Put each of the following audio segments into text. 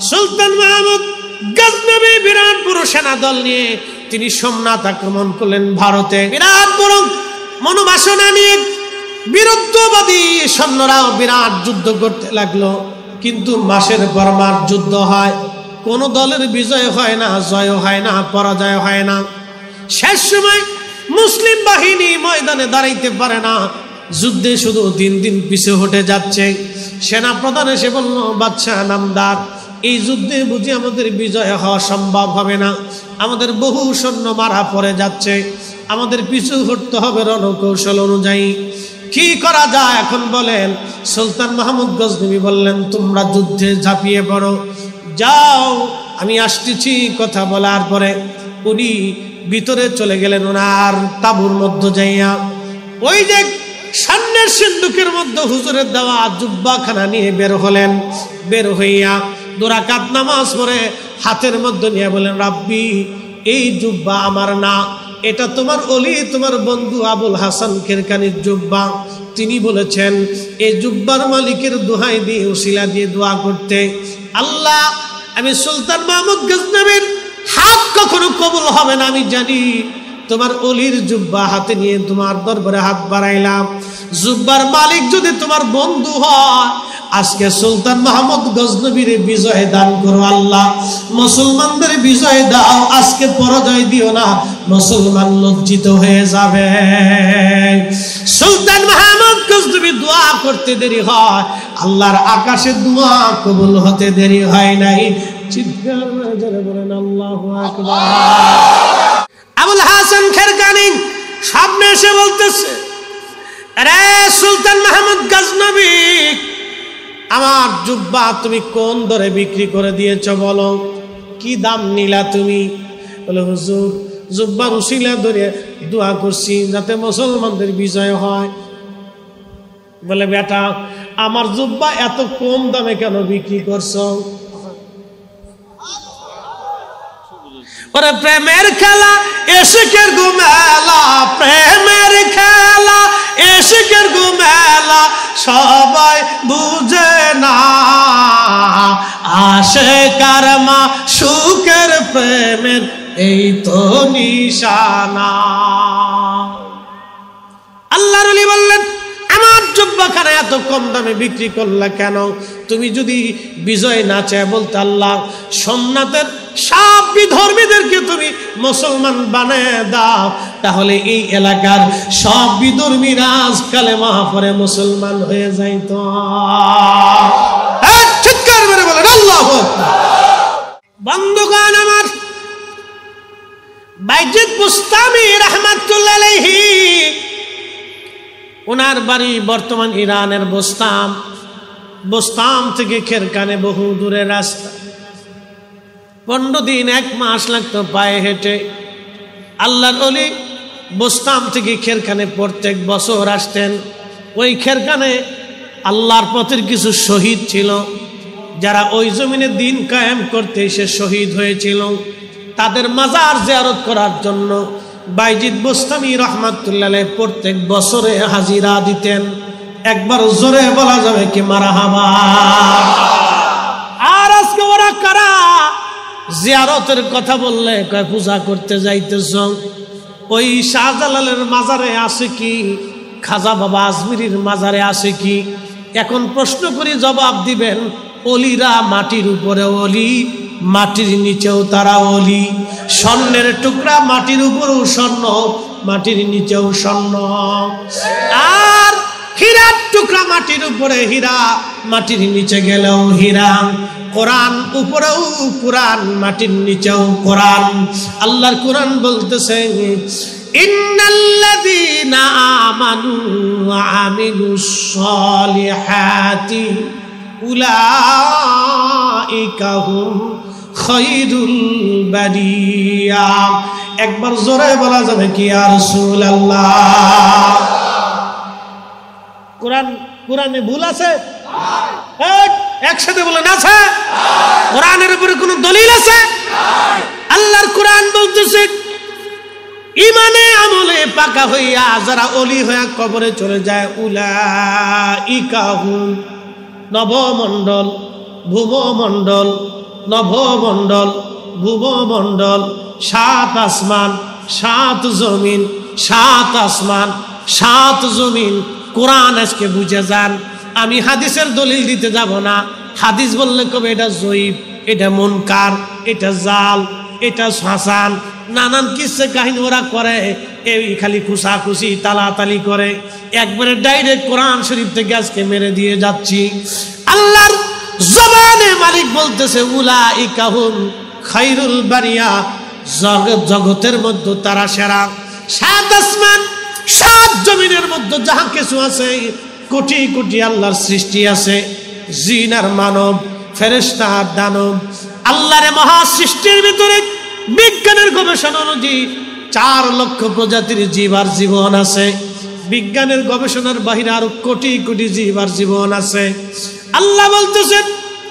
সুলতান মাহমুদ গজনবী বিরাট বড় সেনা দল নিয়ে তিনি সোমনাথ আক্রমণ করলেন ভারতে। বিরাট বড় মনোবাসনা নিয়ে বিরুদ্ধবাদী সৈন্যরাও বিরাট যুদ্ধ করতে লাগলো, কিন্তু মাসের পর মাস যুদ্ধ হয়, কোন দলের বিজয় হয় না, জয় হয় না, পরাজয় হয় না। শেষ সময় মুসলিম বাহিনী ময়দানে দাঁড়াইতে পারে না, যুদ্ধে শুধু দিন দিন পিছে হটে যাচ্ছে। সেনা প্রধান এসে বলল, বাদশাহ নামদার, এই যুদ্ধে বুঝি আমাদের বিজয় হওয়া সম্ভব হবে না, আমাদের বহু সৈন্য মারা পড়ে যাচ্ছে, আমাদের পিছু হটতে হবে রণকৌশল অনুযায়ী, কি করা যায় এখন বলেন? সুলতান মাহমুদ গজনবী বললেন, তোমরা যুদ্ধে ঝাঁপিয়ে পড়ো, যাও আমি আসতেছি। কথা বলার পরে উনি ভিতরে চলে গেলেন, ওনার তাঁবুর মধ্যে যাইয়া ওই যে সামনের সিন্ধুকের মধ্যে হুজুরের দেওয়া জুব্বাখানা নিয়ে বের হলেন। বের হইয়া 2 রাকাত নামাজ পড়ে হাতের মধ্যে নিয়ে বলেন, রাব্বি, এই জুব্বা আমার না, এটা তোমার ওলি, তোমার বন্ধু আবুল হাসান খেরকানির জুব্বা। তিনি বলেছেন এই জুব্বার মালিকের দোহাই দিয়ে, উসিলা দিয়ে দোয়া করতে, আল্লাহ, আমি সুলতান মাহমুদ গজনবীর হাত কখনো কবুল হবে না, আমি জানি। তোমার অলির জুব্বা হাতে নিয়ে তোমার দরবারে হাত বাড়াইলাম, জুব্বার মালিক যদি তোমার বন্ধু হয়, আজকে সুলতান মাহমুদ গজনবীর বিজয় দান করো আল্লাহ, মুসলমানদের বিজয় দাও, আজকে পরাজয় দিও না, মুসলমান লজ্জিত হয়ে যাবে। সুলতান মাহমুদ গজনবী দোয়া করতে দেরি হয়, আল্লাহর আকাশে দোয়া কবুল হতে দেরি হয় নাই। চিৎকার করে বলেন আল্লাহু আকবার। আবুল হাসান খেরকানি সামনে এসে বলতেছে, আরে সুলতান মাহমুদ গজনবী, আমার জুব্বা তুমি কোন দরে বিক্রি করে দিয়েছ বলো, কি দাম নিলা তুমি? বলে, হুজুর, জুব্বার উসিলা ধরে দোয়া করছি যাতে মুসলমানদের বিজয় হয়। বলে, বেটা, আমার জুব্বা এত কম দামে কেন বিক্রি করছো? ওরে প্রেমের খেলা এশিকের গুমেলা, প্রেমের খেলা এশিকের গুমেলা, সবাই বুঝে না, আশিকার মা সুখের প্রেমের এই তো নিশানা। আল্লাহর ওলি বললেন, আমার জুব্বাখানা এত কম দামে বিক্রি করলা কেন? তুমি যদি বিজয় না চায় বলতে, আল্লাহ, সোমনাথের সব বিধর্মীদেরকে তুমি মুসলমান বানায় দাও, তাহলে এই এলাকার সব বিধর্মীরা কালেমা পড়ে মুসলমান হয়ে যাইত। চিৎকার করে বলেন আল্লাহু আকবার। বন্ধুগণ আমার, বাইজিদ বুস্তামি রাহমাতুল্লাহ আলাইহি, ওনার বাড়ি বর্তমান ইরানের বোস্তাম। বোস্তাম থেকে খেরকানে বহু দূরের রাস্তা, 15 দিন 1 মাস লাগতো পায়ে হেঁটে। আল্লাহর ওলি বোস্তাম থেকে খেরকানে প্রত্যেক বছর আসতেন। ওই খেরকানে আল্লাহর পথের কিছু শহীদ ছিল, যারা ওই জমিনে দিন কায়েম করতে এসে শহীদ হয়েছিল, তাদের মাজার জিয়ারত করার জন্য বাইজিদ বুস্তামি রাহমাতুল্লাহ আলাইহি প্রত্যেক বছরে হাজিরা দিতেন। একবার জোরে বলা যাবে কি মারহাবা? আর আজকে ওরা কারা? জিয়ারতের কথা বললে কয় পূজা করতে যাইতেছ। ওই শাহজালালের মাজারে আছে কি? খাজা বাবা আজমিরির মাজারে আছে কি? এখন প্রশ্ন করি, জবাব দিবেন। অলিরা মাটির উপরে অলি, মাটির নিচেও তারা অলি। স্বর্ণের টুকরা মাটির উপরেও স্বর্ণ, মাটির নিচেও স্বর্ণ। আর হীরার টুকরা মাটির উপরে হীরা, মাটির নিচে গেলেও হীরা। কোরআন উপরেও কোরআন, মাটির নিচেও কোরআন। আল্লাহর কোরআন বলতেছে, ইন্নাল্লাযীনা আমানু ওয়া আমিলুস সালিহাতি উলাইকা হুম খায়রুল বারিয়া। একবার জোরে বলা যাবে কি ইয়া রাসূলুল্লাহ? কোরআনে ভুল আছে? একসাথে বলেন আছে? কোরআনের উপরে কোন দলিল আছে? আল্লাহর কোরআন বলতেছে, ইমানে আমলে পাকা হইয়া যারা ওলি হইয়া কবরে চলে যায়, উলাইকা হুম, নবমণ্ডল, ভূমণ্ডল, নভমণ্ডল, ভুবমণ্ডল, 7 আসমান, 7 জমিন, 7 আসমান, 7 জমিন। কোরআন আজকে বুঝে যান। আমি হাদিসের দলিল দিতে যাব না। হাদিস বললে কবে এটা জয়ীফ, এটা মুনকার, এটা জাল, এটা হাসান, নানান কিসে কাহিনী ওরা করে। এই খালি খুশাখুশি তালাতালি করে। একবারে ডাইরেক্ট কোরআন শরীফ থেকে আজকে মেরে দিয়ে যাচ্ছি। আল্লাহর জবানে মালিক বলতেছে উলাইকা হুম খায়রুল বারিয়া, জগতের মধ্যে তারা সেরা। 7 আসমান 7 জমিনের মধ্যে যাহা কিছু আছে, কোটি কোটি আল্লাহর সৃষ্টি আছে, জিন আর মানব, ফেরেশতা আর দানব। আল্লাহর মহা সৃষ্টির ভিতরে বিজ্ঞানের গবেষণা অনুযায়ী 4 লক্ষ প্রজাতির জীব আর জীবন আছে। বিজ্ঞানের গবেষণার বাহিরে আরো কোটি কোটি জীব আর জীবন আছে। আল্লাহ বলতেছেন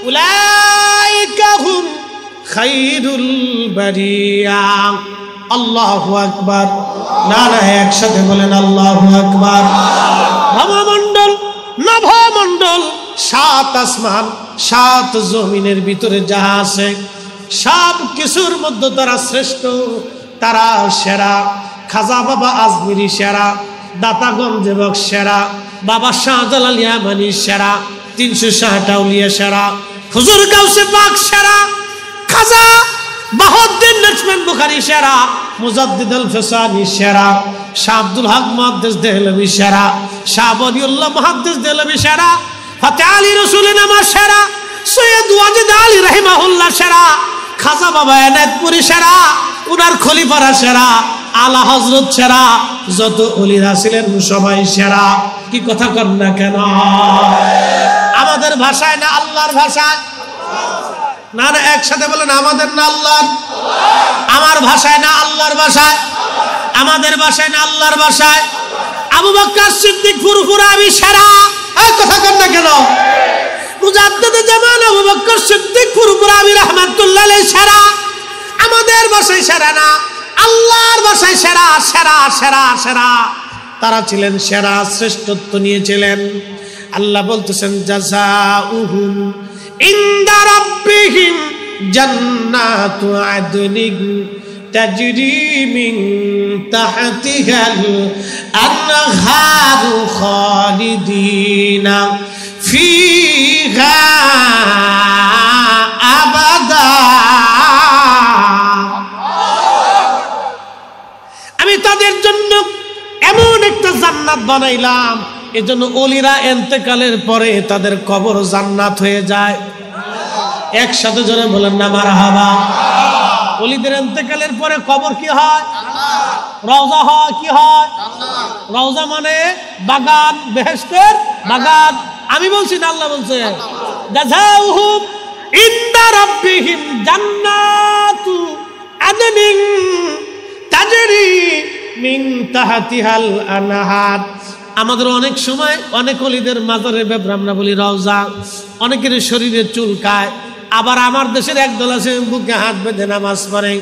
উলাইকা হুম খায়রুল বারিয়া। আল্লাহু আকবার। নারা একসাথে বলেন আল্লাহু আকবার। ভবমণ্ডল, নভমণ্ডল, 7 আসমান, 7 জমিনের ভিতরে যাহা আছে সব কিছুর মধ্যে তারা শ্রেষ্ঠ, তারা সেরা। খাজা বাবা আজমিরি সেরা, দাতাগঞ্জ যুবক সেরা, বাবা শাহজালাল ইয়ামানি সেরা, 360 আউলিয়া সেরা, হুজুর গাউসে পাক সেরা, খাজা বাহাউদ্দিন লক্ষ্মণ বুখারী সেরা, মুজাদ্দিদ আল ফিসানি সেরা, শাহ আব্দুল হক মুহাদ্দিস দেহলভী সেরা, শাহ ওয়ালিউল্লাহ মুহাদ্দিস দেহলভী সেরা, ফাতে আলী রসুলের নামাজ সেরা, সৈয়দ ওয়াজিদ আলী রাহিমাহুল্লাহ সেরা, খাজা বাবা এনায়েতপুরী সেরা, উনার খলিফারা সেরা, আলা হযরত সেরা, যত ওলিরা ছিলেন সবাই সেরা। কি কথা কন না কেন? আমাদের ভাষায় না আল্লাহর ভাষায়? না না একসাথে বলেন আমাদের না আল্লাহর? আমার ভাষায় না আল্লাহর ভাষায়? আমাদের ভাষায় না আল্লাহর ভাষায়? আবু বকর সিদ্দিক ফুরফুরা আমি সেরা। কথা কন না কেন? মুজাদ্দিদ জামান আবু বকর সিদ্দিক ফুরফুরা আমি রাহমাতুল্লাহ আলাইহি সেরা। আমাদের ভাষায় সেরা না, আল্লাহর ভাষায় সেরা, সেরা, সেরা, সেরা। তারা ছিলেন সেরা, শ্রেষ্ঠত্ব নিয়েছিলেন। আল্লাহ বলতেছেন জাযাউহুম ইনদা রাব্বিহিম জান্নাতু আদনিন তাজরি মিন তাহতিহাল আনহারু খালিদিনা ফিহা আবাদা। আমি তাদের জন্য এমন একটা জান্নাত বানাইলাম, এজন্য ওলিরা ইন্তেকালের পরে তাদের কবর জান্নাত হয়ে যায়। একসাথে জোরে বলেন না মারহাবা। ওলিদের ইন্তেকালের পরে কবর কি হয়? রওজা হয়। কি হয়? রওজা মানে বাগান, বেহেশতের বাগান। আমি বলছি না, আল্লাহ বলছে জাযাউহুম ইনদা রাব্বিহিম জান্নাতু আদনিন তাজরি মিন তাহতিহাল আনহার। আমাদের অনেক সময় অনেক ওলিদের মাজারের ব্যাপারে আমরা বলি রওজা, অনেকের শরীরে চুলকায়। আবার আমার দেশের একদল আছে বুকে হাত বেঁধে নামাজ পড়ে।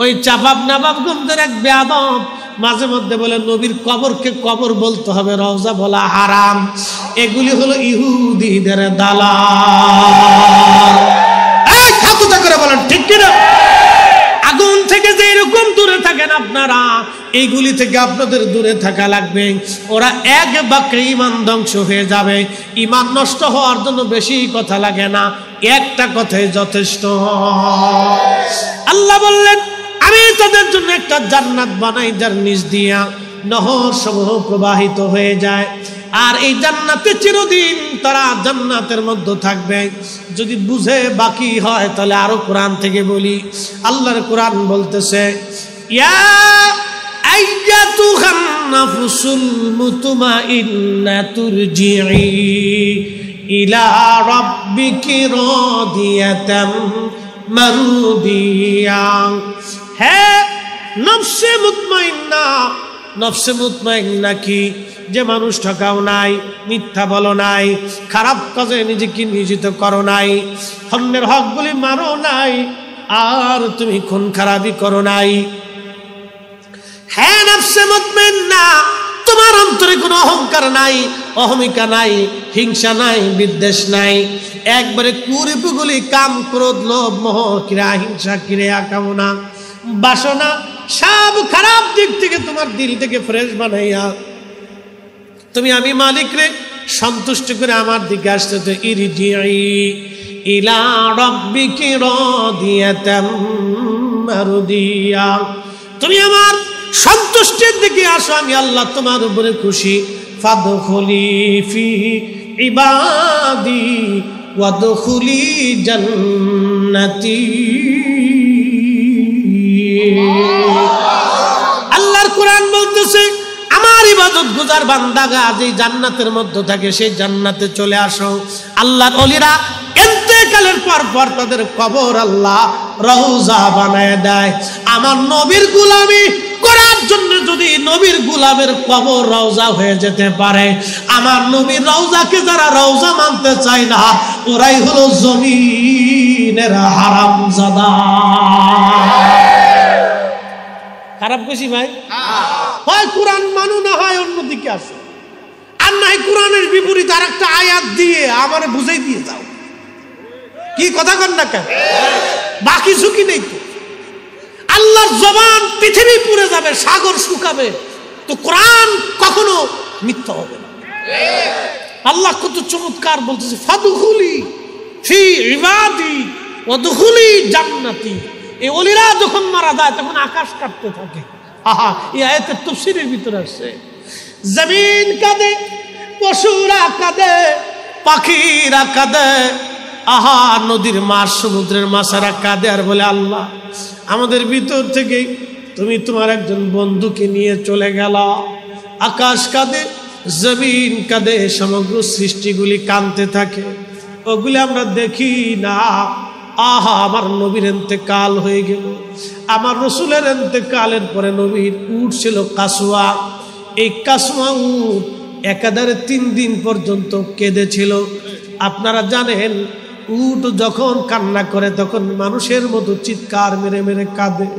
ওই চাপাব নবাবগঞ্জের এক বেয়াদব মাঝে মধ্যে বলে নবীর কবরকে কবর বলতে হবে, রওজা বলা হারাম। এগুলি হলো ইহুদিদের দালাল। এই ঠাকুরটা করে বলেন ঠিক কিনা? আগুন থেকে যে এরকম দূরে থাকেন আপনারা, এইগুলি থেকে আপনাদের দূরে থাকা লাগবে। ওরা এক বাক্যে ঈমান ধ্বংস হয়ে যাবে। ঈমান নষ্ট হওয়ার জন্য বেশি কথা লাগে না, একটা কথাই যথেষ্ট। আল্লাহ বললেন আমি তাদের জন্য একটা জান্নাত বানাই যার নিচ দিয়া নহর সমূহ প্রবাহিত হয়ে যায়। আর এই জান্নাতে চিরদিন তারা জান্নাতের মধ্যে থাকবে। যদি বুঝে বাকি হয় তাহলে আরো কোরআন থেকে বলি। আল্লাহর কোরআন বলতেছে ইয়া আইয়াতুহান নাফসুল মুতমাইন্নাতুর জিই ইলা রাব্বিকি রাদিয়াতাম মারদিয়া। হে নফসে মুতমাইন্না। নফসে মুতমাইন্না কি? যে মানুষ ঠকাও নাই, মিথ্যা বলো নাই, খারাপ কাজে নিজেকে নিয়োজিত করো নাই, অন্যের হকগুলি মারো নাই, আর তুমি খুন খারাপি করো নাই। হ্যাঁ নফসে মুতমাইন্না, তোমার অন্তরে কোনো অহংকার নাই, অহমিকা নাই, হিংসা নাই, বিদ্বেষ নাই। একবারে কুরিপুগুলি কাম, ক্রোধ, লোভ, মোহ, ক্রিয়া, হিংসা, ক্রিয়া, কামনা, বাসনা সব খারাপ দিক থেকে তোমার দিল থেকে ফ্রেশ বানাইয়া তুমি আমি মালিক রে সন্তুষ্ট করে আমার দিকে আসতে তো ইরজিই ইলা রাব্বিকি রাদিয়াতাম মারদিয়া, তুমি আমার সন্তুষ্টির দিকে আসো, আমি আল্লাহ তোমার উপরে খুশি। ফাদখুলি ফি ইবাদি ওয়াদখুলি জান্নাতি। আল্লাহর কোরআন বলতেছে আমার ইবাদত গুজার বান্দাগা যে জান্নাতের মধ্যে থাকে সেই জান্নাতে চলে আসো। আল্লাহর ওলিরা ইন্তেকালের পর তাদের কবর আল্লাহ রওজা বানায় দেয়। আমার নবীর গোলামি করার জন্য যদি নবীর গোলামের কবর রওজা হয়ে যেতে পারে, আমার নবীর রওজাকে যারা রওজা মানতে চায় না ওরাই হলো জমিনের হারামজাদা। খারাপ বেশি ভাই? হয় কোরআন মানু, না হয় অন্যদিকে আসো, আর নাই কোরআনের বিপরীত আর একটা আয়াত দিয়ে আমারে বুঝাই দিয়ে যাও। কি কথা কন না কেন? বাকি ঝুঁকি নেই তো। আল্লাহর জবান পৃথিবী পুড়ে যাবে, সাগর শুকাবে, তো কোরআন কখনো মিথ্যা হবে না। আল্লাহ কত চমৎকার বলতেছে, ফাদখুলি ফি ইবাদি ওয়াদখুলি জান্নাতি। এই ওলিরা যখন মারা যায় তখন আকাশ কাঁপতে থাকে। আহা, এই আয়াতের তাফসীরের ভিতরে আছে জমিন কাঁদে, পশুরা কাঁদে, পাখিরা কাঁদে, আহা নদীর মাছ, সমুদ্রের মাছেরা কাঁদে আর বলে আল্লাহ আমাদের ভিতর থেকে তুমি তোমার একজন বন্ধুকে নিয়ে চলে গেল। আকাশ কাঁদে, জমিন কাঁদে, সমগ্র সৃষ্টিগুলি কাঁদতে থাকে, ওগুলি আমরা দেখি না। আহা আমার নবীর ইন্তেকাল হয়ে গেল। আমার রসুলের ইন্তেকালের পরে নবীর উট ছিল কাসুয়া। এই কাসুয়া উট একাধারে 3 দিন পর্যন্ত কেঁদেছিল। আপনারা জানেন উট যখন কান্না করে তখন মানুষের মতো চিৎকার মেরে মেরে কাঁদে।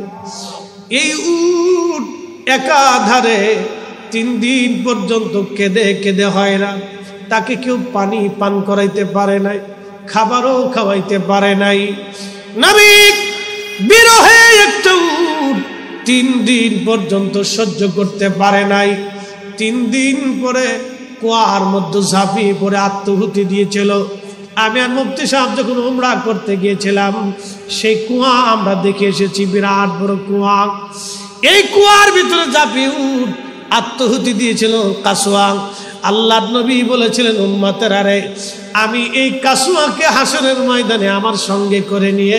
এই উট একাধারে 3 দিন পর্যন্ত কেঁদে কেঁদে হয়রান। তাকে কেউ পানি পান করাইতে পারে নাই, খাবারও খাওয়াইতে পারে নাই। নবী বিরহে একটা উট 3 দিন পর্যন্ত সহ্য করতে পারে নাই। 3 দিন পরে কুয়ার মধ্যে ঝাঁপিয়ে পড়ে আত্মহুতি দিয়েছিল। আমি আর মুফতি সাহেব যখন উমরা করতে গিয়েছিলাম সেই কুয়া আমরা দেখে এসেছি, বিরাট বড় কুয়া। এই কুয়ার ভিতরে ঝাঁপিয়ে উট আত্মহুতি দিয়েছিল কাসুয়া। আল্লাহর নবী বলেছিলেন উম্মতের আরে আমি এই কাসুয়াকে হাসরের ময়দানে আমার সঙ্গে করে নিয়ে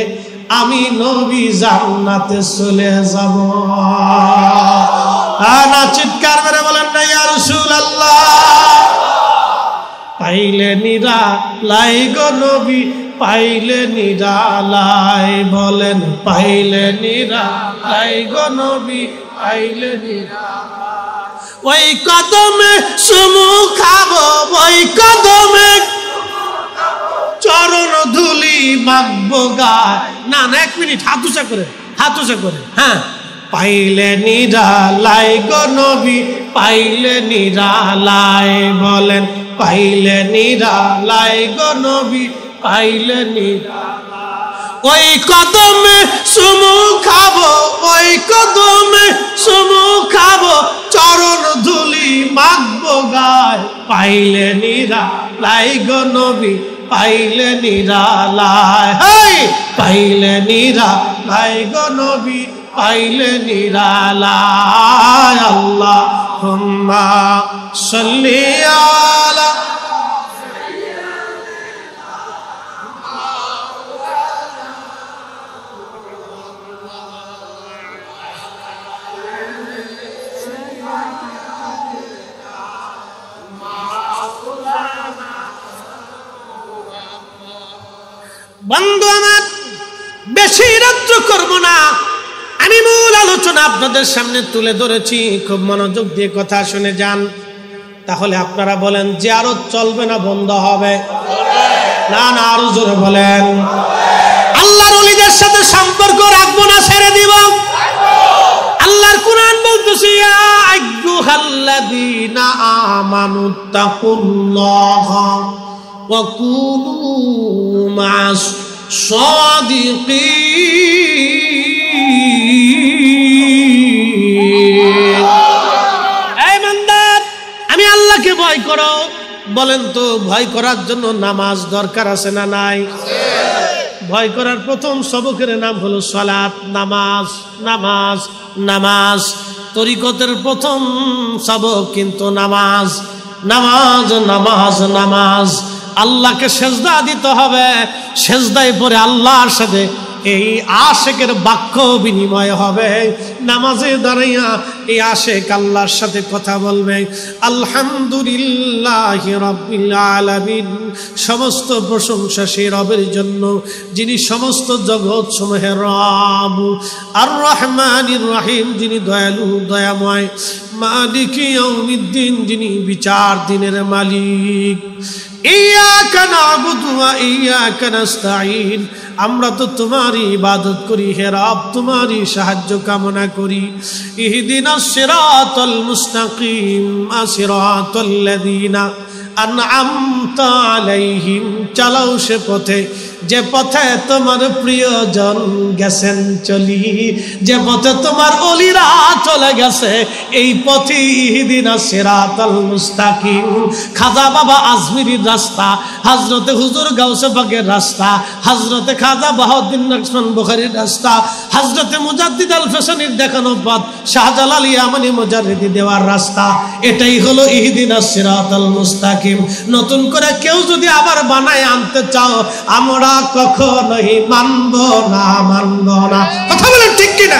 আমি নবী জান্নাতে চলে যাব। না চিৎকার মেরে বলেন না ইয়া রাসূলুল্লাহ। পাইলে নিরালাই গো নবী, পাইলে নিরালাই, বলেন পাইলে নিরালাই গো নবী, পাইলে নিরালাই। ওই কদমে চুমু খাবো, ওই কদমে চরণ ধুলি মাখবো গায়। না না 1 মিনিট, হাত উঁচা করে হ্যাঁ। পাইলে নিরালাই গো নবী, পাইলে নিরালাই, বলেন পাইলে নিরালাই গো নবী, পাইলে নিরালাই। ওই কদমে চুমু খাবো, ওই কদমে চুমু খাবো, চরণ ধুলি মাখবো গায়। পাইলে নিরালাই গো নবী, পাইলে নিরালাই, পাইলে নিরালাই গো নবী, পাইলে নিরালাই। আল্লাহুম্মা সাল্লি আলা বন্ধু আমার, বেশি রাত্র করব না। আমি মূল আলোচনা আপনাদের সামনে তুলে ধরেছি, খুব মনোযোগ দিয়ে কথা শুনে যান। তাহলে আপনারা বলেন জিয়ারত চলবে না বন্ধ হবে? না না, আরো জোরে বলেন। আল্লাহর ওলিদের সাথে সম্পর্ক রাখবো না ছেড়ে দিব? আল্লাহর কোরআন বলতেছে ইয়া আইয়ুহাল্লাযীনা আমানুত্তাকুল্লাহা ওয়া কুনু মা'আস সাদিকিন। এই বান্দা, আমি আল্লাহকে ভয় করো। বলেন তো, ভয় করার জন্য নামাজ দরকার আছে না নাই? ভয় করার প্রথম সবকের নাম হলো সালাত, নামাজ। নামাজ নামাজ তরিকতের প্রথম সবক কিন্তু নামাজ। নামাজ নামাজ নামাজ আল্লাহকে সেজদা দিতে হবে। সেজদায় পরে আল্লাহর সাথে এই আশেকের বাক্য বিনিময় হবে। নামাজে দাঁড়াইয়া এই আশেক আল্লাহর সাথে কথা বলবে। আলহামদুলিল্লাহি রাব্বিল আলামিন, সমস্ত প্রশংসা সেই রবের জন্য যিনি সমস্ত জগৎ সমূহের রব। আর রহমানির রহিম, যিনি দয়ালু দয়াময়। মালিকি ইয়াউমিদ্দিন, যিনি বিচার দিনের মালিক। ইয়াকা না'বুদু ওয়া ইয়াকা নাস্তাঈন, আমরা তো তোমারই ইবাদত করি হে রব, তোমারই সাহায্য কামনা করি। ইহদিনাস সিরাতাল মুস্তাকিম, সিরাতাল্লাযীনা আন'আমতা আলাইহিম, চালাও সে পথে যে পথে তোমার প্রিয়জন গেছেন চলি, যে পথে তোমার ওলিরা চলে গেছে, এই পথে ইহদিনাস সিরাতাল মুস্তাকিম। খাজা বাবা আজমিরির রাস্তা, হযরতে হুজুর গাউসে পাকের রাস্তা, হযরতে খাজা বাহাউদ্দিন নকশবন্দ বুখারীর রাস্তা, হযরতে মুজাদ্দিদ আল ফেসানির দেখানো পথ, শাহজালাল ইয়ামানি মুজাররিদি দেওয়ার রাস্তা, এটাই হলো ইহদিনাস সিরাতাল মুস্তাকিম। নতুন করে কেউ যদি আবার বানায় আনতে চাও, আমরা কখনোই মানব না, মানব না। কথা বলেন ঠিক কিনা?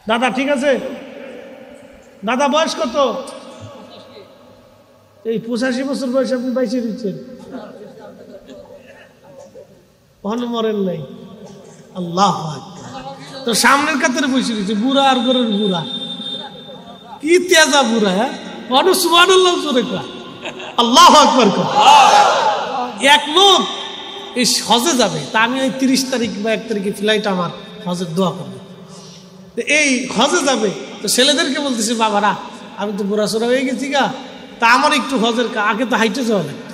দাদা ঠিক আছে? দাদা বয়স কত? এই 85 বছর বয়স আপনি বাইসে দিচ্ছেন, কখনো মরেন নাই। আল্লাহু আকবার। তো সামনের কাতারে বসে দিচ্ছে বুড়া আর গরের বুড়া, কি তেজা বুড়া। হ্যাঁ, সুবহানাল্লাহ জোরে কয়, আল্লাহু আকবার কয়। এক লোক এই হজে যাবে, তা আমি ওই 30 তারিখ বা 1 তারিখে ফ্লাইট, আমার হজের দোয়া করবে। এই হজে যাবে, তো ছেলেদেরকে বলতেছে বাবারা আমি তো বুড়া সোড়া হয়ে গেছি গা, তা আমার একটু হজের আগে তো হাইটে যাওয়া লাগবে।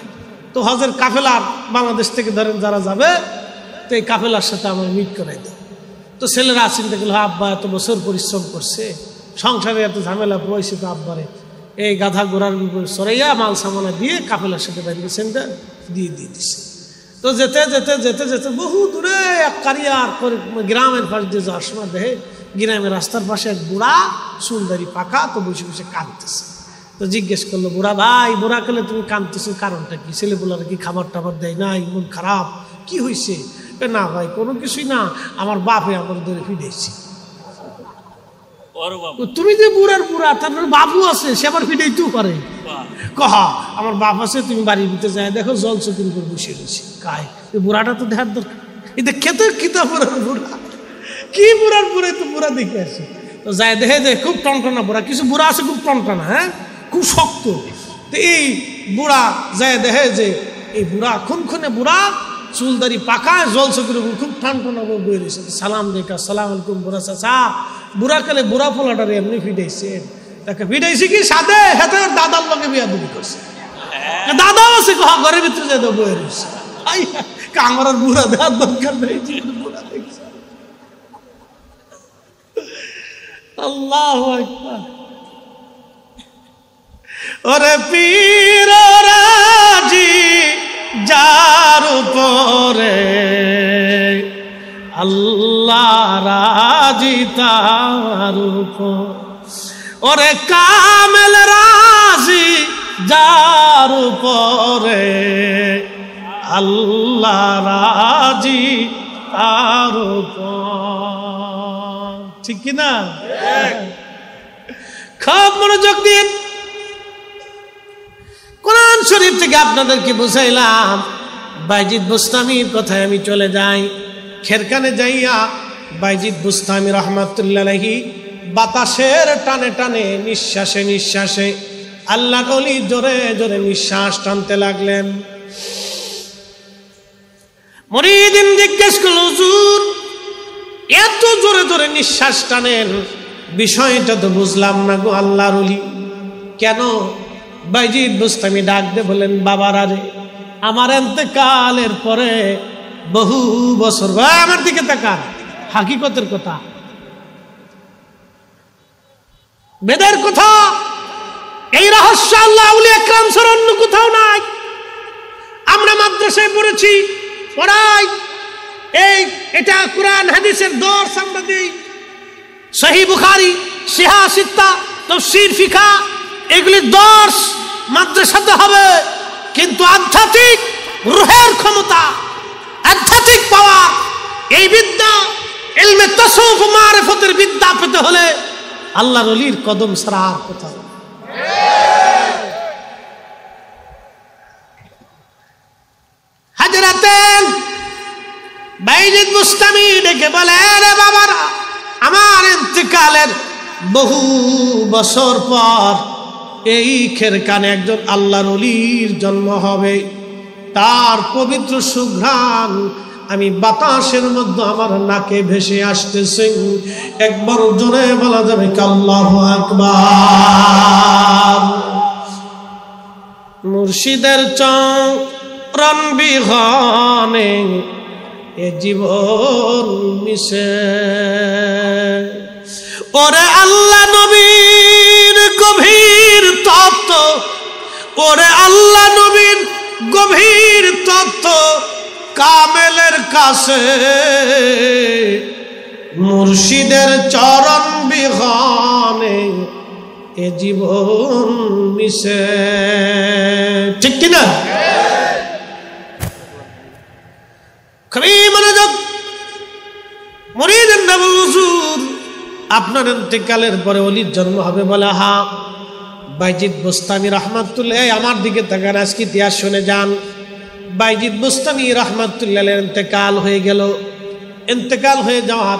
তো হজের কাফেলার বাংলাদেশ থেকে ধরেন যারা যাবে, তো এই কাফেলার সাথে আমার মিট করাই দেয়। তো ছেলেরা চিন্তা করলো, আব্বা এত বছর পরিশ্রম করছে, সংসারে এত ঝামেলা পড়েছে, তো আব্বারে এই গাধা ঘোড়ার উপর সরাইয়া মাল সামানা দিয়ে কাফেলার সাথে বাইরে সেন্টার দিয়ে দিছে। তো যেতে যেতে যেতে যেতে বহু দূরে এক কারিয়ার গ্রামের পাশ দিয়ে যাওয়ার সময় দেখে গ্রামের রাস্তার পাশে এক বুড়া, চুলদারি পাকা, তো বসে বসে কাঁদতেছে। তো জিজ্ঞেস করলো, বুড়া ভাই, বুড়া কালে তুমি কাঁদতেছো, কারণটা কি? ছেলে বলার কি খাবার টাবার দেয় না, মন খারাপ, কি হয়েছে? না ভাই কোনো কিছুই না, আমার বাপে আমার ধরে ফিরেছে। তুমি যে বুড়ার বুড়া, তার বাপু আছে, সে আবার ফিরেইতেও পারে। কহা আমার বাপ আছে, তুমি বাড়ির ভিতরে যায় দেখো জল চকির উপর বসে রয়েছে। কায় বুড়াটা তো দেখার দরকার, এটা খেতে কিতা বুড়ার বুড়া, কি বুড়ার বুড়ে তো বুড়া দেখে আসে। তো যায় দেখে যে খুব টনটনা বুড়া, কিছু বুড়া আছে খুব টনটনা, হ্যাঁ খুব শক্ত। তো এই বুড়া যায় দেখে যে এই বুড়া খুনখুনে বুড়া, চুলদারি পাকা, জল চকির উপর খুব টনটনা বয়ে রয়েছে। সালাম দেখা, সালাম আলাইকুম বুড়া চাচা। বুড়া কালে বুড়া পোলাটারে এমনি ফিটাইছে, তাকে ফিটাইছে কি সাথে হাতে দাদার লগে বিয়া দুবি করছে। দাদাও আছে ঘরের ভিতরে যাই বয়ে রয়েছে। আমার আর বুড়া দেওয়ার দরকার নেই, বুড়া দেখছে। আল্লাহু আকবার। ওরে পীর রাজি যার উপরে, আল্লাহ রাজি তার উপর। ওরে কামেল রাজি যার উপরে, আল্লাহ রাজি তার উপর। ঠিক কিনা? খুব মনোযোগ দিন। কোরআন শরীফ থেকে আপনাদেরকে বুঝাইলাম। বাইজিদ বুস্তামির কথায় আমি চলে যাই। খেরখানে যাইয়া বাইজিদ বুস্তামি রহমাতুল্লাহ আলাইহি বাতাসের টানে টানে, নিঃশ্বাসে নিঃশ্বাসে আল্লাহর ওলি জোরে জোরে নিঃশ্বাস টানতে লাগলেন। মুরিদিন জিজ্ঞেস করল, হুজুর এত জোরে জোরে নিঃশ্বাস টানেন, বিষয়টা তো বুঝলাম না গো আল্লাহর ওলি। কেন? বাইজিদ বুস্তামি ডাক দিয়ে বলেন, বাবারা রে, আমার ইন্তেকালের পরে বহু বছর, আমার দিকে তাকান, হাকিকতের কথা, বেদের কথা, এই রহস্য আল্লাহ আউলিয়া একরাম ছাড়া অন্য কোথাও নাই। আমরা মাদ্রাসায় পড়েছি, পড়াই, এটা কুরআন হাদিসের দর্স আমরা দেই, সহিহ বুখারী, সিহা সিত্তা, তাফসীর, ফিকহ, এগুলি দর্স মাদ্রাসাতে হবে। কিন্তু আধ্যাত্মিক রূহের ক্ষমতা, আধ্যাত্মিক পাওয়ার, এই বিদ্যা, ইলমে তাসাউফ, মারিফতের বিদ্যা পেতে হলে আল্লাহর ওলির কদম ছাড়া আর কোথাও। হাজরাতে বাইজিদ বুস্তামি ডেকে বলে, রে বাবারা, আমার ইন্তেকালের বহু বছর পর এই খেরকানে একজন আল্লাহর ওলির জন্ম হবে। তার পবিত্র সুঘ্রাণ আমি বাতাসের মধ্যে আমার নাকে ভেসে আসতেছে। একবার জোরে বলা যাবে আল্লাহু আকবার। মুর্শিদের চরণ বিহনে এ জীবন মিশে, ওরে আল্লাহ নবীর গভীর তত্ত্ব, ওরে আল্লাহ নবীর গভীর তত্ত্ব কামেলের কাছে মুর্শিদের চরণ বিহনে এ জীবন মিশে। ঠিক কিনা? খুবই মনোযোগ। মুরিদের নাম হুজুর, আপনার ইন্তেকালের পরে ওলির জন্ম হবে বলে, হা। বাইজিদ বুস্তামি রহমাতুল্লাহ, আমার দিকে তাকান, আজকে ইতিহাস শুনে যান। বাইজিদ বুস্তামি রহমাতুল্লাহ ইন্তেকাল হয়ে গেল। ইন্তেকাল হয়ে যাওয়ার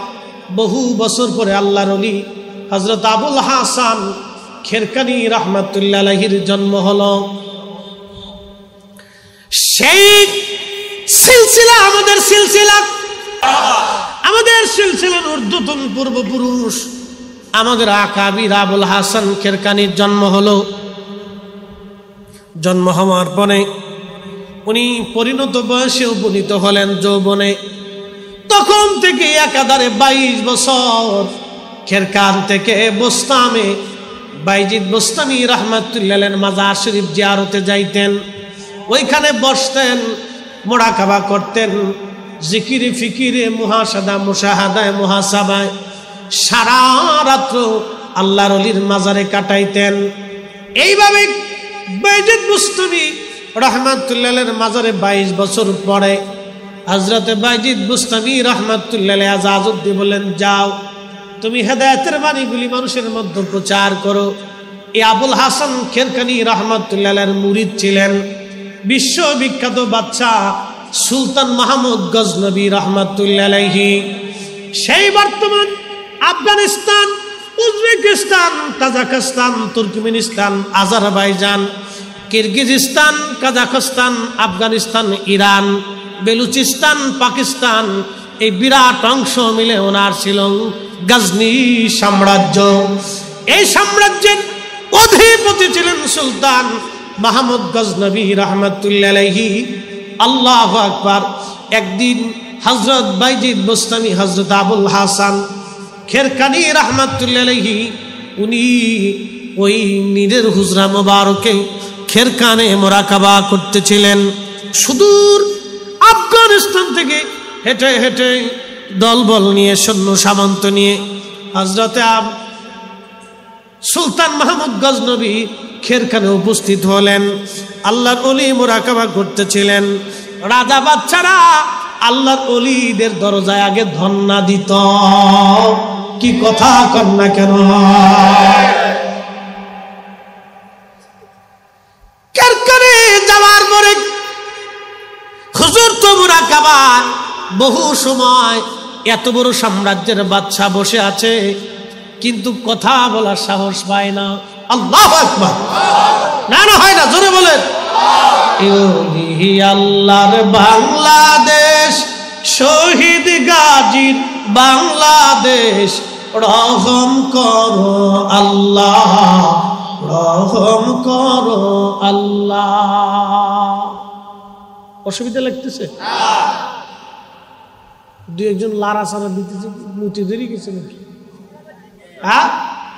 বহু বছর পরে আল্লাহর ওলি হযরত আবুল হাসান খেরকানি রহমাতুল্লাহ আলাইহির জন্ম হলো। সেই সিলসিলা আমাদের সিলসিলার ঊর্ধ্বতন পূর্বপুরুষ আমাদের আকাবির আবুল হাসান খেরকানির জন্ম হলো। জন্ম হওয়ার পরে উনি পরিণত বয়সে উপনীত হলেন যৌবনে। তখন থেকে একাধারে 22 বছর খেরকান থেকে বোস্তামে বাইজিদ বুস্তামি রহমাতুল্লাহ মাজার শরীফ জিয়ারতে যাইতেন। ওইখানে বসতেন, মোরাকাবা করতেন, জিকিরে ফিকিরে মুহাসাদা মুশাহাদায় মুহাসাবায় সারা রাত্র আল্লাহর ওলির মাজারে কাটাইতেন। এইভাবে বাইজিদ বুস্তামি রহমাতুল্লাহের মাজারে 22 বছর পরে হযরতে বাইজিদ বুস্তামি রহমাতুল্লাহ ইজাজত দিয়ে বলেন, যাও তুমি হেদায়েতের বাণীগুলি মানুষের মধ্যে প্রচার করো। এই আবুল হাসান খেরকানি রহমাতুল্লাহের মুরিদ ছিলেন বিশ্ববিখ্যাত বাদশা সুলতান মাহমুদ গজনবী রহমাতুল্লাহ আলাইহি। সেই বর্তমান Afghanistan, Uzbekistan, Tajikistan, Turkmenistan, Azerbaijan, Kyrgyzstan, Kazakhstan, Afghanistan, Iran, Balochistan, Pakistan, এই বিরাট অংশ মিলে ওনার ছিল গজনি সাম্রাজ্য। এই সাম্রাজ্যের অধিপতি ছিলেন সুলতান মাহমুদ গজনবী রহমাতুল্লাহ আলাইহি। আল্লাহু আকবার। একদিন হযরত বাইজিদ বুস্তামি হযরত আবুল হাসান খেরকানি রহমাতুল্লাহ আলাইহি উনি ওই নীরের হুজরা মোবারকে খেরকানে মোরাকাবা করতেছিলেন। সুদূর আফগানিস্তান থেকে হেঁটে হেঁটে দলবল নিয়ে, সৈন্য সামন্ত নিয়ে হযরতে সুলতান মাহমুদ গজনবী খেরকানে উপস্থিত হলেন। আল্লাহর ওলি মোরাকাবা করতেছিলেন। রাজা বাচ্চারা আল্লাহর ওলিদের দরজায় আগে ধন্না দিত। কি কথা কন না কেন? খেরকানে যাওয়ার পরে হুজুর তো মোরাকাবা বহু সময়, এত বড় সাম্রাজ্যের বাদশা বসে আছে কিন্তু কথা বলার সাহস পায় না। আল্লাহু আকবার। না না, হয় না, জোরে বলেন। আল্লাহর বাংলাদেশ শহীদ গাজীর বাংলাদেশ রহম করো আল্লাহ, রহম করো আল্লাহ। অসুবিধা লাগতেছে? দুই একজন লারা সারা দিতেছে, মুতি দেরি গেছে নাকি? হ্যাঁ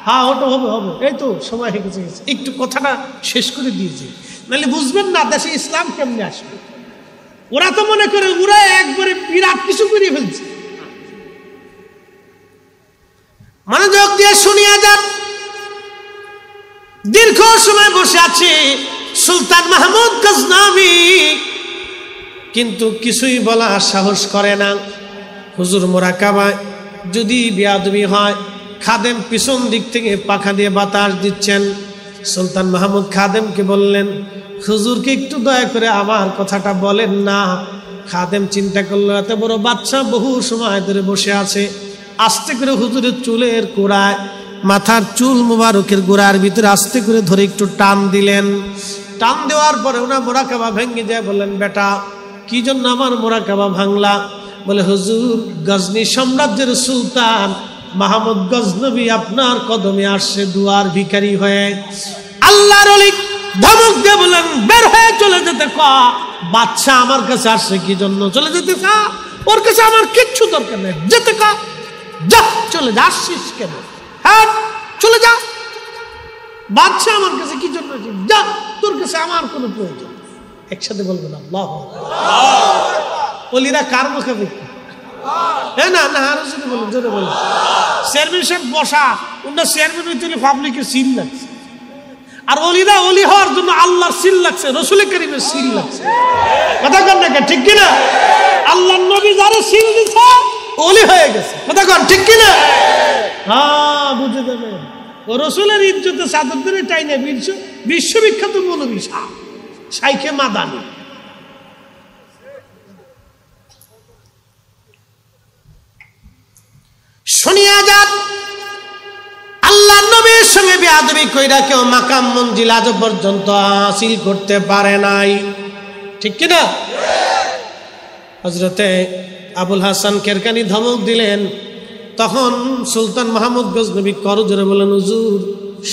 হ্যাঁ, ওটা হবে হবে, এই তো সময় হয়ে গেছে। একটু কথাটা শেষ করে দিয়েছি, নাহলে বুঝবেন না দেশে ইসলাম কেমনে আসবে। ওরা তো মনে করে ওরা একবারে বিরাট কিছু করে ফেলছে। মনোযোগ দিয়ে শুনিয়া যান। দীর্ঘ সময় বসে আছে সুলতান মাহমুদ গজনবী, কিন্তু কিছুই বলার সাহস করে না। হুজুর মোরাকাবায় যদি বেয়াদবি হয়, খাদেম পিছন দিক থেকে পাখা দিয়ে বাতাস দিচ্ছেন। সুলতান মাহমুদ খাদেমকে বললেন, হুজুরকে একটু দয়া করে আমার কথাটা বলেন না। খাদেম চিন্তা করলো, এত বড় বাচ্চা বহু সময় ধরে বসে আছে। আস্তে করে হুজুরের চুলের গোড়ায়, মাথার চুল মুবারকের গোড়ার ভিতরে আস্তে করে ধরে একটু টান দিলেন। টান দেওয়ার পরে ওনার মোরাকাবা ভেঙে যায়। বললেন, বেটা কি জন্য আমার মোরাকাবা ভাঙলা? বলে, হুজুর গজনী সাম্রাজ্যের সুলতান মাহমুদ গজনবী আপনার কদমে আসছে দুয়ার ভিখারি হয়ে। আল্লাহর ওলি ধমক দিয়ে বললেন, বের হয়ে চলে যেতে কা। বাচ্চা আমার কাছে আসছে কি জন্য? চলে যেতে কা, ওর কাছে আমার কিচ্ছু দরকার নেই, যেতে কা। যা, চলে যা, আসছিস কেন? হ্যাঁ চলে যা, বাচ্চা আমার কাছে কি জন্য? যা, তোর কাছে আমার কোনো প্রয়োজন। একসাথে বলবেন আল্লাহ। ওলিরা কার মুখে বিক্রি? না না, আরো যদি বলুন, জোরে বলুন। চেয়ারম্যান সাহেব বসা, ওনার চেয়ারম্যান হইতে পাবলিকের সিল লাগছে। আর ওলিরা ওলি হওয়ার জন্য আল্লাহর সিল লাগছে, রসুল করিমের সিল লাগছে। কথা কন না, ঠিক কিনা? আল্লাহর নবী যারা সিল দিছে ওলি হয়ে গেছে। কথা কন, ঠিক কিনা? হ্যাঁ, বুঝে দেবে। ও রসুলের ইজ্জতে চাদর ধরে টাইনে বিশ্ববিখ্যাত মৌলবী শাইখে মাদানী। শুনিয়া যান, আল্লাহ নবীর সঙ্গে বেয়াদবি কইরা কেউ মাকাম মঞ্জিল আজ পর্যন্ত হাসিল করতে পারে নাই, ঠিক কিনা? হযরতে আবুল হাসান কেরকানি ধমক দিলেন। তখন সুলতান মাহমুদ গজনবী করজোরে বলেন, হুজুর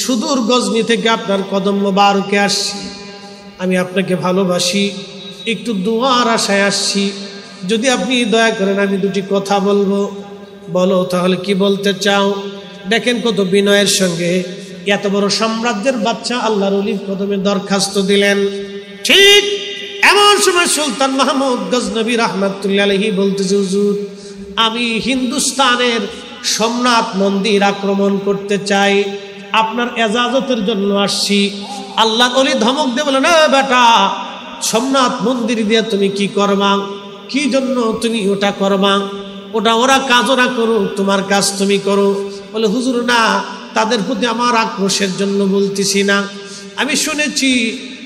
সুদূর গজনী থেকে আপনার কদম মোবারকে আসছি, আমি আপনাকে ভালোবাসি, একটু দুয়ার আশায় আসছি। যদি আপনি দয়া করেন আমি দুটি কথা বলবো। বলো, তাহলে কি বলতে চাও? দেখেন কত বিনয়ের সঙ্গে এত বড় সাম্রাজ্যের বাচ্চা আল্লাহর ওলির কদমে দরখাস্ত দিলেন। ঠিক এমন সময় সুলতান মাহমুদ গজনবী রাহমাতুল্লাহ আলাইহি বলতেছে, হুজুর আমি হিন্দুস্তানের সোমনাথ মন্দির আক্রমণ করতে চাই, আপনার এজাজতের জন্য আসছি। আল্লাহর ওলি ধমক দিয়ে বলেন, বেটা সোমনাথ মন্দির দিয়ে তুমি কি করবা? কি জন্য তুমি ওটা করবা? ওটা ওরা কাজ ওরা করুক, তোমার কাজ তুমি করো। বলে, হুজুর না, তাদের প্রতি আমার আক্রোশের জন্য বলতেছি না। আমি শুনেছি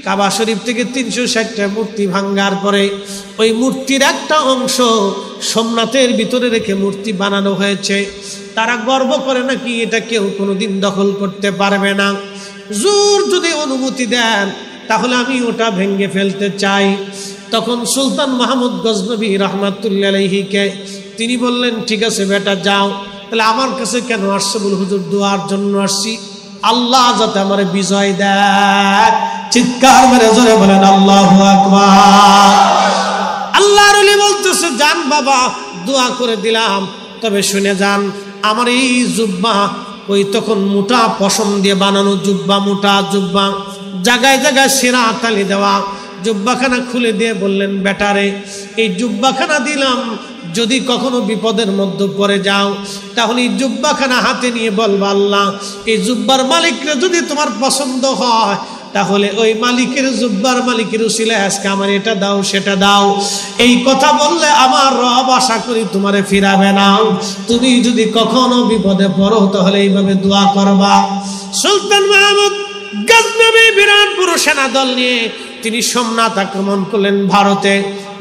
কাবা শরীফ থেকে 360টা মূর্তি ভাঙ্গার পরে ওই মূর্তির একটা অংশ সোমনাথের ভিতরে রেখে মূর্তি বানানো হয়েছে। তারা গর্ব করে নাকি এটা কেউ কোনোদিন দখল করতে পারবে না। হুজুর যদি অনুমতি দেন তাহলে আমি ওটা ভেঙে ফেলতে চাই। তখন সুলতান মাহমুদ গজনবী রাহমাতুল্লাহ আলাইহিকে তিনি বললেন, ঠিক আছে বেটা যাও। তাহলে আমার কাছে কেন আসছে? বলে, হুজুর দোয়ার জন্য আসছি, আল্লাহ যাতে আমার বিজয় দেয়। চিৎকার মেরে জোরে বলেন আল্লাহু আকবার। আল্লাহর ওলি বলতেছে, যান বাবা, দোয়া করে দিলাম, তবে শুনে যান, আমার এই জুব্বা ওই তখন মোটা পশম দিয়ে বানানো জুব্বা, মোটা জুব্বা, জায়গায় জায়গায় সেরা তালি দেওয়া জুব্বাখানা খুলে দিয়ে বললেন, বেটারে এই জুব্বাখানা দিলাম, যদি কখনো বিপদের মধ্যে পড়ে যাও তাহলে এই জুব্বাখানা হাতে নিয়ে বলবা, আল্লাহ এই জুব্বার মালিকরে যদি তোমার পছন্দ হয় তাহলে ওই মালিকের জুব্বার মালিকের উসিলায় আজকে আমার এটা দাও সেটা দাও। এই কথা বললে আমার রব আশা করি তোমারে ফিরাবে না। তুমি যদি কখনো বিপদে পড়ো তাহলে এইভাবে দোয়া করবা। সুলতান মাহমুদ গজনবী বিরাট বড় সেনা দল নিয়ে তিনি সোমনাথ আক্রমণ করলেন ভারতে।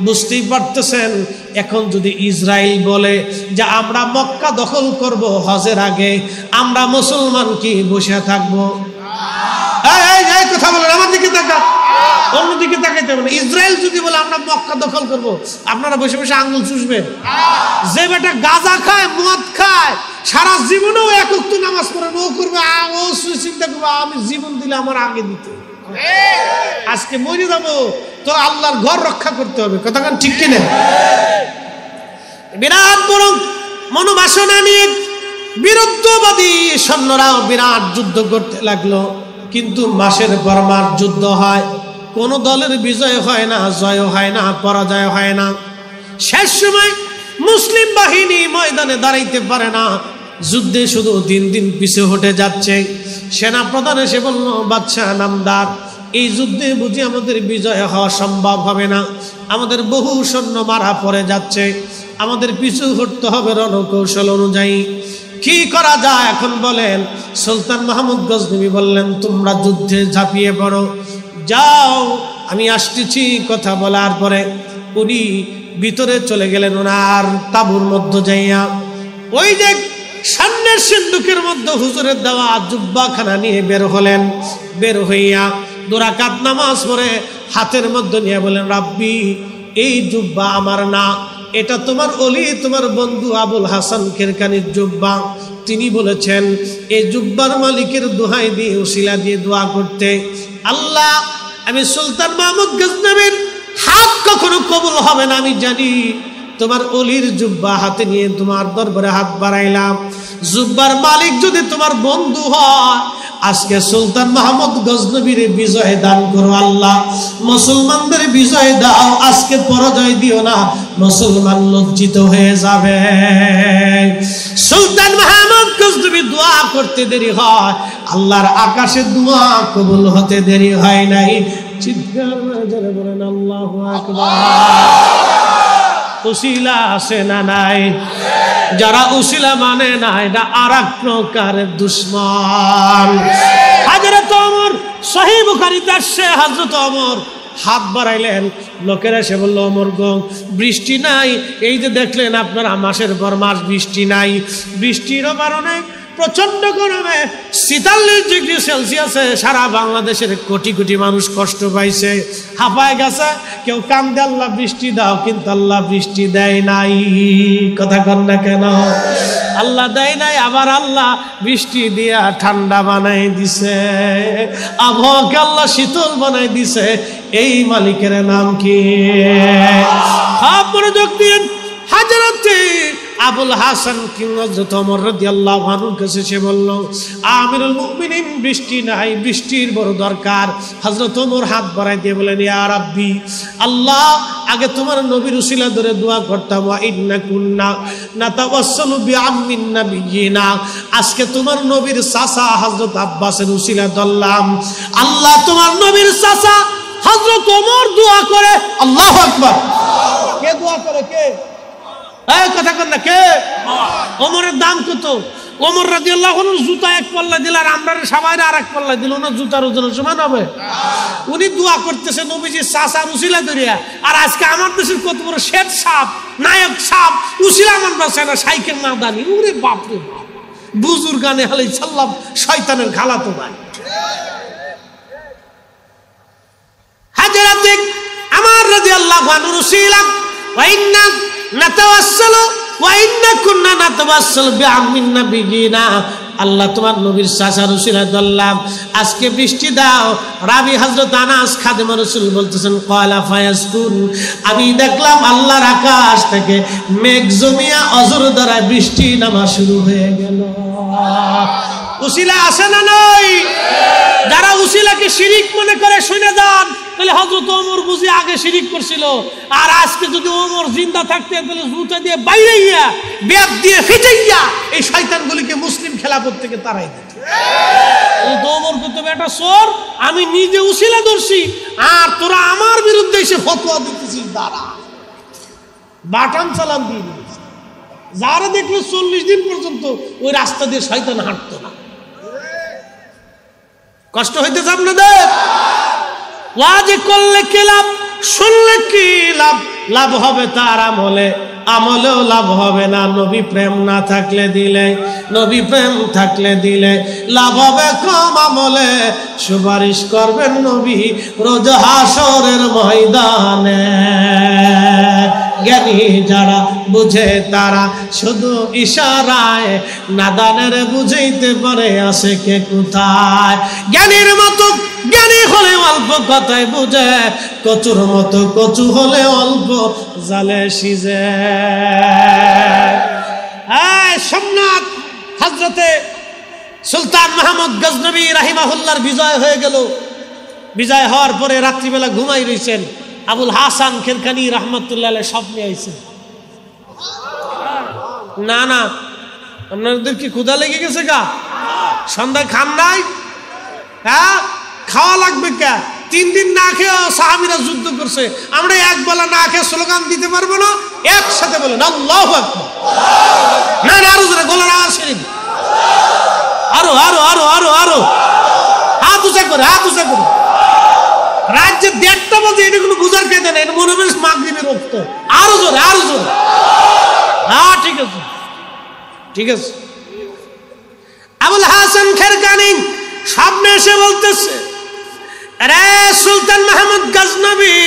বুঝতেই পারতেছেন, এখন যদি ইসরায়েল বলে যে আমরা মক্কা দখল করব হজের আগে, আমরা মুসলমান কি বসে থাকবো? এই কথা বলেন, আমার দিকে তাকা। অন্যদিকে তাকাইতে হবে না। ইসরায়েল যদি বলে আমরা মক্কা দখল করব, আপনারা বসে বসে আঙ্গুল চুষবেন? যে বেটা গাঁজা খায়, মদ খায়, সারা জীবনেও এক ওয়াক্ত নামাজ পড়ে, ও করবে, ও চিন্তা করবে আমি জীবন দিলে আমার আগে দিতে, আজকে মরে যাবো, তো আল্লাহর ঘর রক্ষা করতে হবে। কথাখান ঠিক কিনা? বিরাট বড় মনোবাসনা নিয়ে বিরুদ্ধবাদী সৈন্যরাও বিরাট যুদ্ধ করতে লাগলো, কিন্তু মাসের পর মাস যুদ্ধ হয়, কোন দলের বিজয় হয় না, জয় হয় না, পরাজয় হয় না। শেষ সময় মুসলিম বাহিনী ময়দানে দাঁড়াইতে পারে না, যুদ্ধে শুধু দিন দিন পিছু হটে যাচ্ছে। সেনা প্রধান এসে বলল, বাদশাহ নামদার, এই যুদ্ধে বুঝি আমাদের বিজয় হওয়া সম্ভব হবে না, আমাদের বহু সৈন্য মারা পড়ে যাচ্ছে, আমাদের পিছু হটতে হবে রণকৌশল অনুযায়ী, কি করা যায় এখন বলেন? সুলতান মাহমুদ গজনবী বললেন, তোমরা যুদ্ধে ঝাঁপিয়ে পড়ো, যাও আমি আসতেছি। কথা বলার পরে উনি ভিতরে চলে গেলেন, ওনার তাঁবুর মধ্যে যাইয়া ওই যে সামনের সিন্ধুকের মধ্যে হুজুরের দেওয়া জুব্বাখানা নিয়ে বের হলেন। বের হইয়া 2 রাকাত নামাজ পড়ে হাতের মধ্যে নিয়ে বলেন, রাব্বি, এই জুব্বা আমার না, এটা তোমার ওলি, তোমার বন্ধু আবুল হাসান কিরকানির জুব্বা। তিনি বলেছেন এই জুব্বার মালিকের দোহাই দিয়ে, উসিলা দিয়ে দোয়া করতে, আল্লাহ আমি সুলতান মাহমুদ গজনবীর হাত কখনো কবুল হবে না, আমি জানি, তোমার অলির জুব্বা হাতে নিয়ে তোমার দরবারে হাত বাড়াইলাম, জুব্বার মালিক যদি তোমার বন্ধু হয়, আজকে সুলতান মাহমুদ গজনবীর বিজয় দান করো আল্লাহ, মুসলমানদের বিজয় দাও, আজকে পরাজয় দিও না, মুসলমান লজ্জিত হয়ে যাবে। সুলতান মাহমুদ গজনবী দোয়া করতে দেরি হয়, আল্লাহর আকাশে দোয়া কবুল হতে দেরি হয় নাই। চিৎকার করে বলেন আল্লাহু আকবার। উসিলা আছে না নাই? যারা উসিলা মানে না, এটা আর এক প্রকারের দুশ্মন। হযরত ওমর, সহিহ বুখারীতে আসছে, হযরত ওমর হাত বাড়াইলেন, লোকেরা এসে বলল, ওমর গো, বৃষ্টি নাই, এই যে দেখলেন আপনারা মাসের পর মাস বৃষ্টি নাই, বৃষ্টির কারণে প্রচন্ড গরমে ৪৬ ডিগ্রি সেলসিয়াসে সারা বাংলাদেশের কোটি কোটি মানুষ কষ্ট পাইছে, হাঁপায় গেছে, কেউ কান্দে আল্লাহ বৃষ্টি দাও, কিন্তু আল্লাহ বৃষ্টি দেয় নাই। কথা কন না কেন? আল্লাহ দেয় নাই, আবার আল্লাহ বৃষ্টি দিয়া ঠান্ডা বানাই দিছে, আবহাওয়াকে আল্লাহ শীতল বানাই দিছে। এই মালিকের নাম কি? মনোযোগ দিন। হযরতে আবুল হাসান হযরত ওমর রাদিয়াল্লাহু আনহুর কাছে সে বলল, আমিরুল মুমিনিন, বৃষ্টি নাই, বৃষ্টির বড় দরকার। হযরত ওমর হাত বাড়াই দিয়ে বলেন, ইয়া রাব্বি, আল্লাহ, আগে তোমার নবীর উসিলা ধরে দোয়া করতাম, ওয়া ইন্না কুন্না নাতাওয়াসসালু বিআম্মিন নাবিয়িনা, আজকে তোমার নবীর চাচা হযরত আব্বাসের উসিলা ধরলাম, আল্লাহ তোমার নবীর চাচা হযরত ওমর দোয়া করে। আল্লাহু আকবার। কে দোয়া করে? কে? কথা কন না, কে? ওমরের দাম কত? ওমর রাদিয়াল্লাহু আনহু জুতা এক পাল্লা দিল, আর আমরা সবাইরা আর এক পাল্লা দিল, ওনার জুতার ওজন সমান হবে? উনি দোয়া করতেছে নবীজির চাচার উসিলা ধরিয়া, আর আজকে আমার দেশের কত বড় শেঠ সাপ, নায়ক সাপ, উসিলা আমার বাসায় না, সাইকেল না দানি। ওরে বাপরে বাপ, বুজুর্গ গানে হালাই সাল্লাম, শয়তানের খালাতো ভাই। হযরত আমার রাদিয়াল্লাহু আনহু উসিলা, ওয়া ইন্না নাতাওয়াসসালু ওয়া ইন্না কুন্না নাতাওয়াসসালু বিআম্মিন নাবিয়িনা, আল্লাহ তোমার নবীর চাচার উসিলা ধরলাম, আজকে বৃষ্টি দাও। রাবি হযরত আনাস খাদেম রাসূল বলতেছেন, ক্বালা ফায়াসকুন, আমি দেখলাম আল্লাহর আকাশ থেকে মেঘ জমিয়া অজর দ্বারা বৃষ্টি নামা শুরু হয়ে গেল। উসিলা আসে না নাই? যারা উসিলাকে শিরিক মনে করে শুনে যান, তাহলে হযরত ওমর বুঝি আগে শিরিক করছিল, আর আজকে যদি ওমর জিন্দা থাকতে, তাহলে জুতা দিয়ে বাইরেইয়া, বেত দিয়ে ফিটাইয়া এই শয়তানগুলিকে মুসলিম খেলাফত থেকে তাড়াই দিত। ওমর কত বেটা চোর, আমি নিজে উসিলা ধরছি, আর তোরা আমার বিরুদ্ধে এসে ফতোয়া দিতেছিস, দাঁড়া। বাটাম চালান দিয়ে দিয়েছে। যারা দেখলো 40 দিন পর্যন্ত ওই রাস্তা দিয়ে শয়তান হাঁটতো না। কষ্ট হইতেছে আপনাদের? ওয়াজ করলে কি লাভ, শুনলে কি লাভ? লাভ হবে তার আমলে, আমলেও লাভ হবে না। নবী প্রেম না থাকলে দিলে, নবী প্রেম থাকলে দিলে লাভ হবে কম, আমলে সুপারিশ করবেন নবী রোজ হাসরের ময়দানে। জ্ঞানী যারা বুঝে তারা শুধু ইশারায়, নাদানের বুঝাইতে পারে আছে কে কোথায়। জ্ঞানীর মতো জ্ঞানী হলে অল্প কথায় বুঝে, কচুর মতো কচু হলে অল্প জালে সিজে। সোমনাথ হযরতে সুলতান মাহমুদ গজনবী রাহিমাহুল্লাহর বিজয় হয়ে গেল। বিজয় হওয়ার পরে রাত্রিবেলা ঘুমাই রয়েছেন। আবুল হাসান খেরকানি রহমতুল্লাহ আলাইহি স্বপ্নে আইছেন। না না, আপনাদের কি ক্ষুধা লেগে গেছে গা? সন্ধ্যায় খান নাই? হ্যাঁ, খাওয়া লাগবে কে? 3 দিন না খেয়ে সাহাবীরা যুদ্ধ করছে। আমরা এক বেলা না খেয়ে স্লোগান দিতে পারবো না? একসাথে বলেন আল্লাহু আকবার। না না, আরো জোরে গলার আওয়াজ শরীফ, আরো আরো আরো আরো আরো, হাত উঁচা করে, হাত উঁচা করে। রাজ্যে 1:30টা বাজে, এটা কোনো বুঝার খেতে না, এটা মনে হয় মাগরিবের রক্ত। আরো জোরে, আরো জোরে। হ্যাঁ ঠিক আছে, ঠিক আছে। আবুল হাসান খেরকানি সামনে এসে বলতেছে, আরে সুলতান মাহমুদ গজনবী,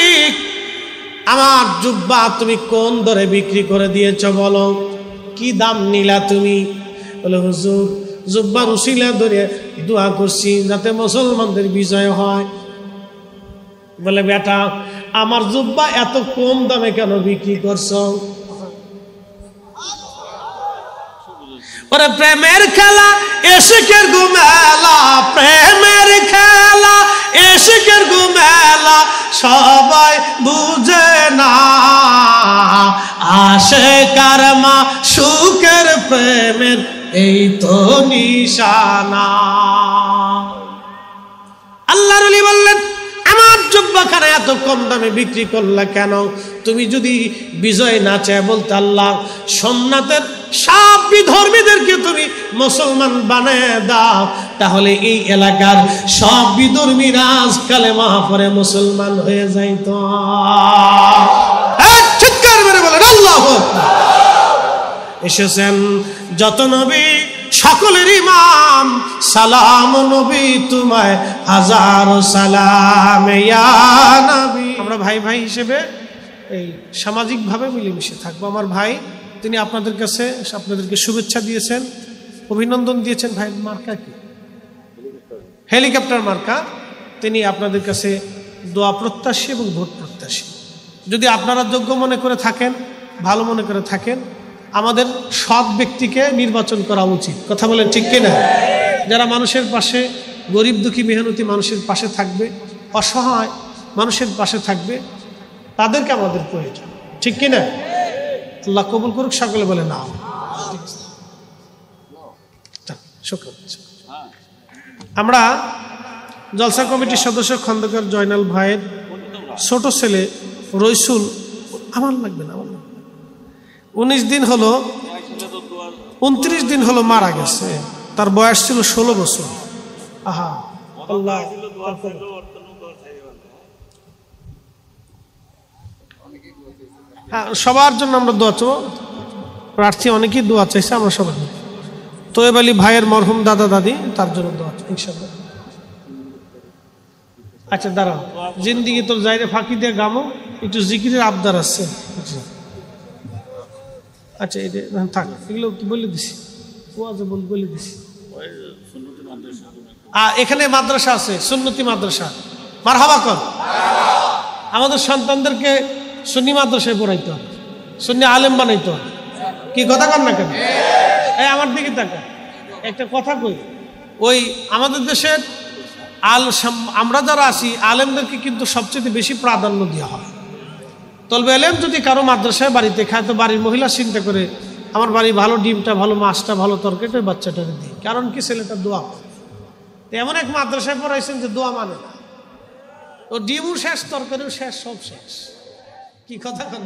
আমার জুব্বা তুমি কোন দরে বিক্রি করে দিয়েছ বলো, কি দাম নিলা তুমি? বলে হুজুর, জুব্বার উসিলা ধরে দোয়া করছি যাতে মুসলমানদের বিজয় হয়। বলে বেটা, আমার জুব্বা এত কম দামে কেন বিক্রি করছো? ওরে প্রেমের খেলা এশিকের গুমেলা, প্রেমের খেলা এশিকের গুমেলা, সবাই বুঝে না আশিকার মা সুখের প্রেমের এই তো নিশানা। আল্লাহর ওলি বললেন, আমার জুব্বাখানা এত কম দামে বিক্রি করলা কেন? তুমি যদি বিজয় না চায় বলতে, আল্লাহ সোমনাথের সব বিধর্মীদেরকে তুমি মুসলমান বানায় দাও, তাহলে এই এলাকার সব বিধর্মীরা কালেমা পড়ে মুসলমান হয়ে যাইত। চিৎকার মেরে বলেন আল্লাহু আকবার। এসেছেন যত নবী সকলের ইমাম, সালাম নবী তোমায় হাজার সালাম ইয়া নবী। আমরা ভাই ভাই হিসেবে এই সামাজিকভাবে মিলেমিশে থাকবো। আমার ভাই, তিনি আপনাদের কাছে আপনাদেরকে শুভেচ্ছা দিয়েছেন, অভিনন্দন দিয়েছেন। ভাই মার্কা কি? হেলিকপ্টার মার্কা। তিনি আপনাদের কাছে দোয়া প্রত্যাশী এবং ভোট প্রত্যাশী। যদি আপনারা যোগ্য মনে করে থাকেন, ভালো মনে করে থাকেন, আমাদের সৎ ব্যক্তিকে নির্বাচন করা উচিত। কথা বলেন ঠিক কিনা? যারা মানুষের পাশে, গরিব দুঃখী মেহনতি মানুষের পাশে থাকবে, অসহায় মানুষের পাশে থাকবে, তাদেরকে আমাদের প্রয়োজন। ঠিক কিনা? আল্লাহ কবুল করুক। সকলে বলে না। আমরা জলসা কমিটির সদস্য খন্দকার জয়নাল ভাইয়ের ছোট ছেলে রইসুল, আমার লাগবে না, 19 দিন হলো, 29 দিন হলো মারা গেছে। তার বয়স ছিল 16 বছর। আহা আল্লাহ, হ্যাঁ, সবার জন্য আমরা দোয়া চাই। প্রার্থী অনেকেই দোয়া চাইছে, আমরা সবাই। তোয়েব আলী ভাইয়ের মরহুম দাদা দাদি, তার জন্য দোয়া চাই ইনশাআল্লাহ। আচ্ছা দাঁড়াও, জিন্দিগি তোর জায়গা ফাঁকি দিয়ে গামো, একটু জিকিরের আবদার আছে। আচ্ছা এটা থাক, এগুলো বলে দিছি, বলে দিছি। এখানে মাদ্রাসা আছে, সুন্নতি মাদ্রাসা। মারহাবা কর। আমাদের সন্তানদেরকে সুন্নি মাদ্রাসায় পড়াইতে হবে, সুন্নি আলেম বানাইতে হবে। কি কথা কর না কেন? এই আমার দিকে তাকা, একটা কথা কই। ওই আমাদের দেশের আমরা যারা আছি, আলেমদেরকে কিন্তু সবচেয়ে বেশি প্রাধান্য দেওয়া হয়। তলবে আলেম যদি কারো মাদ্রাসায় বাড়িতে খায়, তো বাড়ির মহিলা চিন্তা করে, আমার বাড়ি ভালো ডিমটা, ভালো মাছটা, ভালো তরকারিটা বাচ্চাটাকে দিই। কারণ কি? ছেলেটা দোয়া। এমন এক মাদ্রাসায় পড়াইছেন যে দোয়া মানে না। ও ডিমও শেষ, তরকারিও শেষ, সব শেষ। কি কথা কন?